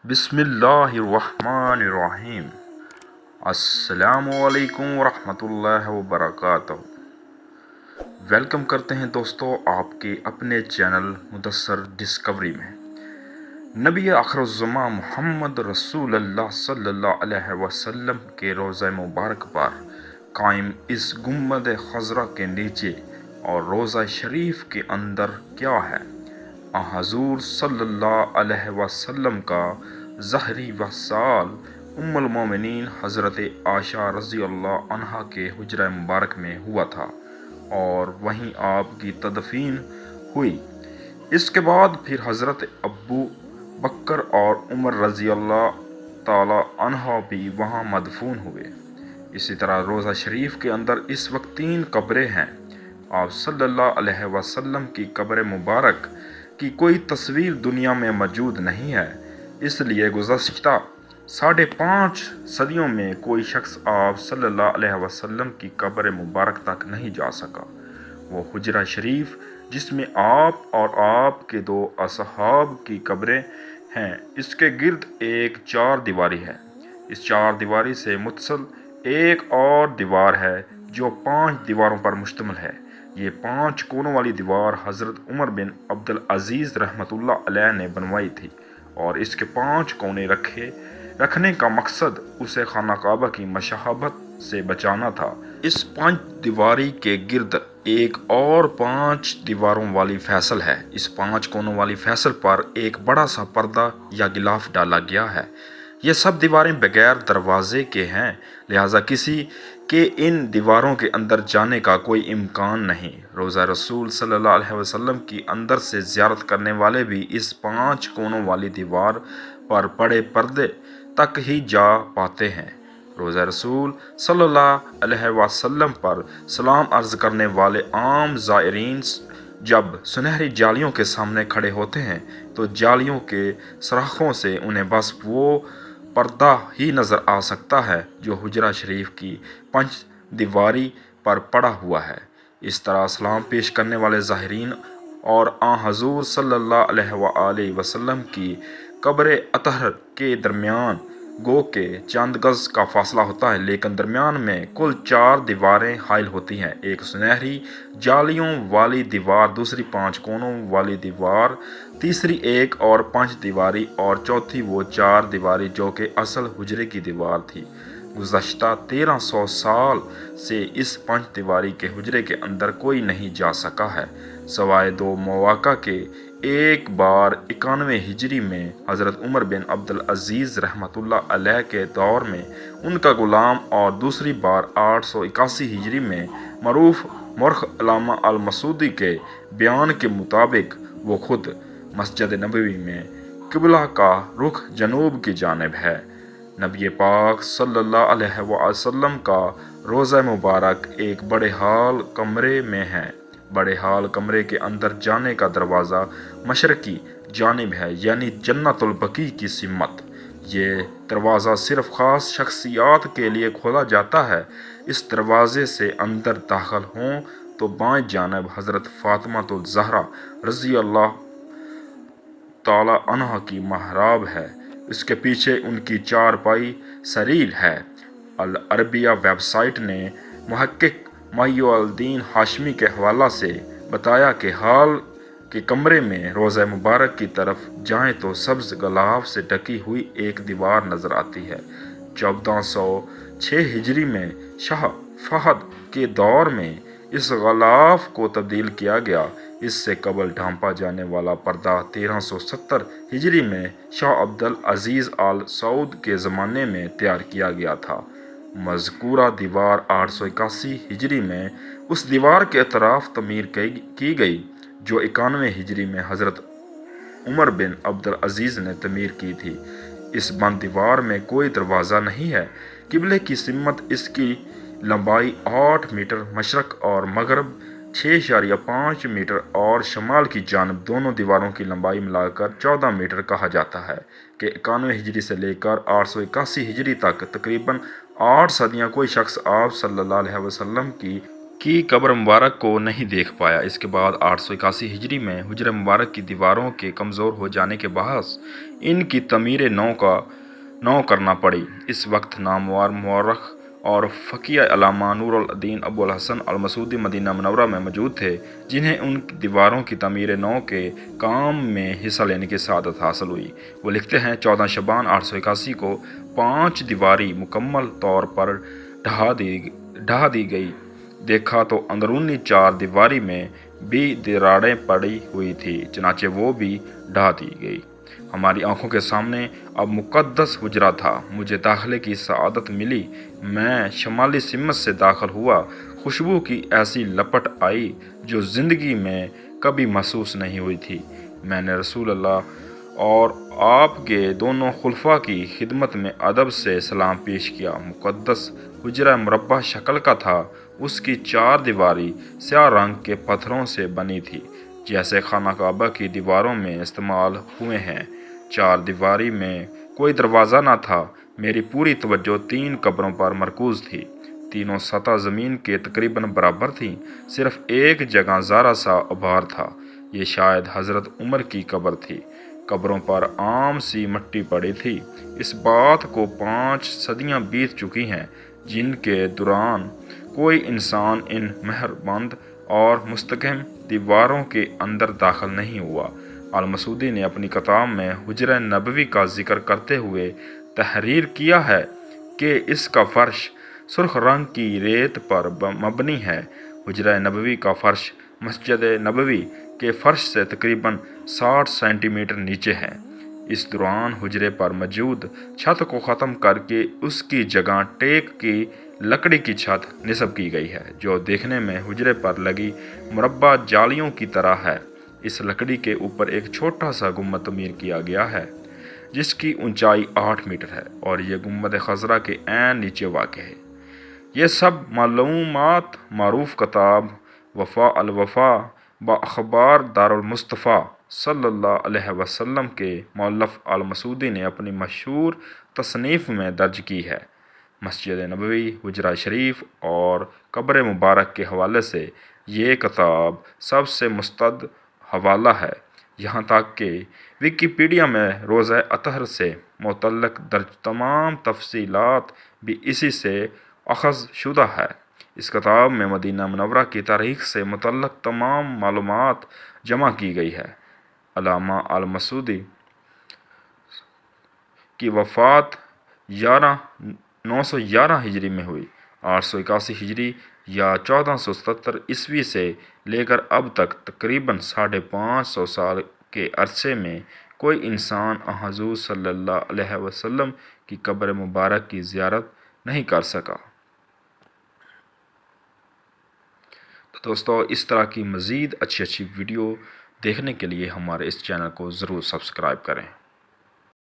بسم اللہ الرحمن الرحیم۔ السلام علیکم ورحمۃ اللہ وبرکاتہ۔ ویلکم کرتے ہیں دوستو آپ کے اپنے چینل مدثر ڈسکوری میں۔ نبی آخر الزماں محمد رسول اللہ صلی اللہ علیہ وسلم کے روضہ مبارک پر قائم اس گنبد خضرا کے نیچے اور روضہ شریف کے اندر کیا ہے؟ حضور صلی اللہ علیہ وسلم کا ظہری وصال ام المومنین حضرت عائشہ رضی اللہ عنہا کے حجرہ مبارک میں ہوا تھا اور وہیں آپ کی تدفین ہوئی۔ اس کے بعد پھر حضرت ابو بکر اور عمر رضی اللہ تعالی عنہ بھی وہاں مدفون ہوئے۔ اسی طرح روضہ شریف کے اندر اس وقت 3 قبریں ہیں۔ آپ صلی اللہ علیہ وسلم کی قبر مبارک کی کوئی تصویر دنیا میں موجود نہیں ہے، اس لیے گزشتہ 5.5 صدیوں میں کوئی شخص آپ صلی اللہ علیہ وسلم کی قبر مبارک تک نہیں جا سکا۔ وہ حجرہ شریف جس میں آپ اور آپ کے 2 اصحاب کی قبریں ہیں، اس کے گرد ایک 4 دیواری ہے۔ اس 4 دیواری سے متصل ایک اور دیوار ہے جو 5 دیواروں پر مشتمل ہے۔ یہ 5 کونوں والی دیوار حضرت عمر بن عبدالعزیز رحمۃ اللہ علیہ نے بنوائی تھی اور اس کے 5 کونے رکھنے کا مقصد اسے خانہ کعبہ کی مشابہت سے بچانا تھا۔ اس 5 دیواری کے گرد ایک اور 5 دیواروں والی فیصل ہے۔ اس 5 کونوں والی فیصل پر ایک بڑا سا پردہ یا غلاف ڈالا گیا ہے۔ یہ سب دیواریں بغیر دروازے کے ہیں، لہٰذا کسی کے ان دیواروں کے اندر جانے کا کوئی امکان نہیں۔ روضہ رسول صلی اللہ علیہ وسلم کی اندر سے زیارت کرنے والے بھی اس 5 کونوں والی دیوار پر پڑے پردے تک ہی جا پاتے ہیں۔ روضہ رسول صلی اللہ علیہ وسلم پر سلام عرض کرنے والے عام زائرین جب سنہری جالیوں کے سامنے کھڑے ہوتے ہیں تو جالیوں کے سراخوں سے انہیں بس وہ پردہ ہی نظر آ سکتا ہے جو حجرہ شریف کی 5 دیواری پر پڑا ہوا ہے۔ اس طرح سلام پیش کرنے والے زائرین اور حضور صلی اللہ علیہ وآلہ وسلم کی قبر اطہر کے درمیان گو کہ چند گز کا فاصلہ ہوتا ہے، لیکن درمیان میں کل 4 دیواریں حائل ہوتی ہیں: ایک سنہری جالیوں والی دیوار، دوسری 5 کونوں والی دیوار، تیسری ایک اور 5 دیواری اور چوتھی وہ 4 دیواری جو کہ اصل حجرے کی دیوار تھی۔ گزشتہ 1300 سال سے اس 5 دیواری کے حجرے کے اندر کوئی نہیں جا سکا ہے، سوائے 2 مواقع کے۔ ایک بار 91 ہجری میں حضرت عمر بن عبدالعزیز رحمۃ اللہ علیہ کے دور میں ان کا غلام، اور دوسری بار 881 ہجری میں معروف مورخ علامہ المسعودی کے بیان کے مطابق وہ خود مسجد نبوی میں قبلہ کا رخ جنوب کی جانب ہے۔ نبی پاک صلی اللہ علیہ وسلم کا روضہ مبارک ایک بڑے ہال کمرے میں ہے۔ بڑے ہال کمرے کے اندر جانے کا دروازہ مشرقی جانب ہے، یعنی جنت البقیع کی سمت۔ یہ دروازہ صرف خاص شخصیات کے لیے کھولا جاتا ہے۔ اس دروازے سے اندر داخل ہوں تو بائیں جانب حضرت فاطمۃ الزہرا رضی اللہ تعالی عنہا کی محراب ہے، اس کے پیچھے ان کی 4 پائی سریر ہے۔ العربیہ ویب سائٹ نے محقق محی الدین ہاشمی کے حوالہ سے بتایا کہ ہال کے کمرے میں روضہ مبارک کی طرف جائیں تو سبز غلاف سے ڈھکی ہوئی ایک دیوار نظر آتی ہے۔ 1406 ہجری میں شاہ فہد کے دور میں اس غلاف کو تبدیل کیا گیا۔ اس سے قبل ڈھانپا جانے والا پردہ 1370 ہجری میں شاہ عبدالعزیز آل سعود کے زمانے میں تیار کیا گیا تھا۔ مذکورہ دیوار 881 ہجری میں اس دیوار کے اطراف تعمیر کی گئی جو 91 ہجری میں حضرت عمر بن عبدالعزیز نے تعمیر کی تھی۔ اس بند دیوار میں کوئی دروازہ نہیں ہے۔ قبلے کی سمت اس کی لمبائی 8 میٹر، مشرق اور مغرب 6.5 میٹر اور شمال کی جانب دونوں دیواروں کی لمبائی ملا کر 14 میٹر کہا جاتا ہے کہ 91 ہجری سے لے کر 881 ہجری تک تقریباً 8 صدیاں کوئی شخص آپ صلی اللہ علیہ وسلم کی کی قبر مبارک کو نہیں دیکھ پایا۔ اس کے بعد 881 ہجری میں حجرہ مبارک کی دیواروں کے کمزور ہو جانے کے باعث ان کی تعمیر نو کرنا پڑی۔ اس وقت نامور مورخ اور فقیہ علامہ نور الدین ابو الحسن المسعودی مدینہ منورہ میں موجود تھے، جنہیں ان دیواروں کی تعمیر نو کے کام میں حصہ لینے کی سعادت حاصل ہوئی۔ وہ لکھتے ہیں 14 شعبان 881 کو 5 دیواری مکمل طور پر ڈھا دی گئی۔ دیکھا تو اندرونی 4 دیواری میں بھی دراڑیں پڑی ہوئی تھی، چنانچہ وہ بھی ڈھا دی گئی۔ ہماری آنکھوں کے سامنے اب مقدس حجرہ تھا۔ مجھے داخلے کی سعادت ملی۔ میں شمالی سمت سے داخل ہوا۔ خوشبو کی ایسی لپٹ آئی جو زندگی میں کبھی محسوس نہیں ہوئی تھی۔ میں نے رسول اللہ اور آپ کے دونوں خلفاء کی خدمت میں ادب سے سلام پیش کیا۔ مقدس حجرہ مربع شکل کا تھا۔ اس کی 4 دیواری سیاہ رنگ کے پتھروں سے بنی تھی، جیسے خانہ کعبہ کی دیواروں میں استعمال ہوئے ہیں۔ 4 دیواری میں کوئی دروازہ نہ تھا۔ میری پوری توجہ 3 قبروں پر مرکوز تھی۔ تینوں سطح زمین کے تقریباً برابر تھیں۔ صرف ایک جگہ ذرا سا غبار تھا۔ یہ شاید حضرت عمر کی قبر تھی۔ قبروں پر عام سی مٹی پڑی تھی۔ اس بات کو 5 صدیاں بیت چکی ہیں، جن کے دوران کوئی انسان ان مہربند اور مستحکم دیواروں کے اندر داخل نہیں ہوا۔ المسعودی نے اپنی کتاب میں حجرہ نبوی کا ذکر کرتے ہوئے تحریر کیا ہے کہ اس کا فرش سرخ رنگ کی ریت پر مبنی ہے۔ حجرہ نبوی کا فرش مسجد نبوی کے فرش سے تقریباً 60 سینٹی میٹر نیچے ہے۔ اس دوران حجرے پر موجود چھت کو ختم کر کے اس کی جگہ ٹیک کی لکڑی کی چھت نصب کی گئی ہے، جو دیکھنے میں حجرے پر لگی مربع جالیوں کی طرح ہے۔ اس لکڑی کے اوپر ایک چھوٹا سا گنبد تعمیر کیا گیا ہے، جس کی اونچائی 8 میٹر ہے، اور یہ گنبد خضرا کے عین نیچے واقع ہے۔ یہ سب معلومات معروف کتاب وفا الوفا باخبار دارالمصطفیٰ صلی اللہ علیہ وسلم کے مؤلف المسعودی نے اپنی مشہور تصنیف میں درج کی ہے۔ مسجد نبوی، حجرہ شریف اور قبر مبارک کے حوالے سے یہ کتاب سب سے مستند حوالہ ہے، یہاں تک کہ ویکیپیڈیا میں روضہ اطہر سے متعلق درج تمام تفصیلات بھی اسی سے اخذ شدہ ہے۔ اس کتاب میں مدینہ منورہ کی تاریخ سے متعلق تمام معلومات جمع کی گئی ہے۔ علامہ المسعودی کی وفات 911 ہجری میں ہوئی۔ 881 ہجری یا 1477 عیسوی سے لے کر اب تک تقریباً 550 سال کے عرصے میں کوئی انسان حضور صلی اللہ علیہ وسلم کی قبر مبارک کی زیارت نہیں کر سکا۔ تو دوستو، اس طرح کی مزید اچھی ویڈیو دیکھنے کے لیے ہمارے اس چینل کو ضرور سبسکرائب کریں۔